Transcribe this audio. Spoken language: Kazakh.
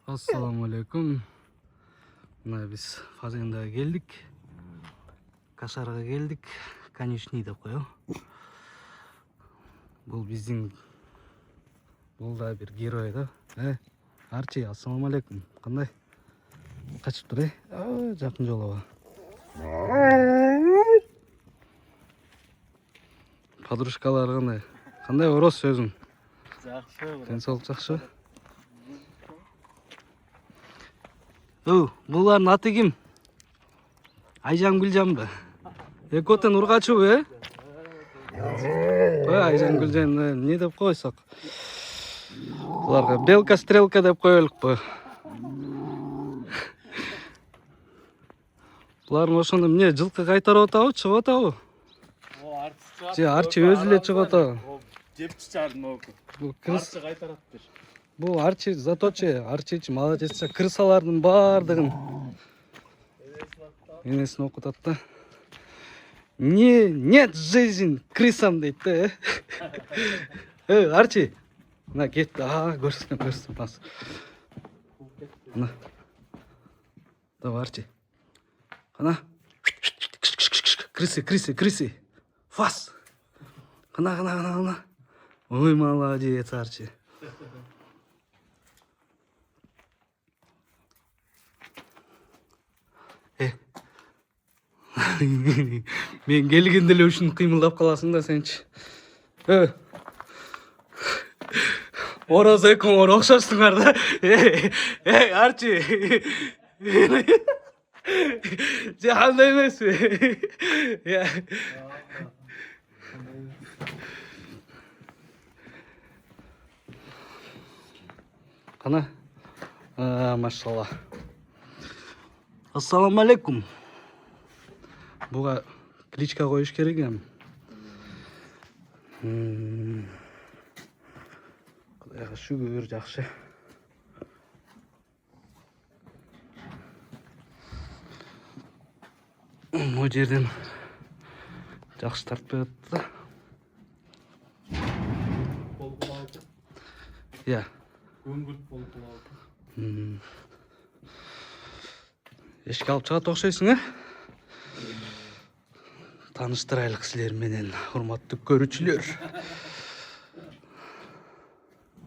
Assalamu alaikum. Mına biz Fazenda'ya geldik. Kaşar'a geldik. Konечный деп koyalım. Бұл біздің бұл да bir герой да. Арчи, ассаламу алейкум. Қандай? Қачып тұр, жақын жолаба. Подружкалар қандай? Қандай орос өзің? Жақсы. Денсаулық жақсы? Бұлардың аты кім? Айжан Гүлжан ба? Екотен ұрғачу, Айжан Гүлжан, не деп қойсақ? Бұларға белка стрелка деп қойылық ба? Бұлардың ошонда міне жылқы қайтарып отауы, шығып отауы? Арчи өзіле шығып отауы. Жепчі жардың оғы. Арчи қайтараттыр. Бұл Арчи заточе, Арчич молодец, крысалардың бардығын енесін оқытатты. Нет жизнь крысам дейді. Арчи, мына кетті, көрсін бас. Давай, Арчи. Қана. Крысы. Фас. Қана. Ой, молодец, Арчи. Мен келгенде эле ушуну кыймылдап каласың да сенчи. Ороз экөөңөр окшошсуңар да. Арчи. Жандай эмеспи? Кана? Машалла. Ассаламу алейкум. Буга кличка коюш керек эми. Кудайга шүгүр, жакшы. Могу жерден жакшы тартпай атты да. Иә. Көңгүлт болуп калды. Эшикке алып чыгат окшойсуң, Таныштырайлык силер менен, урматтуу көрүүчүлөр.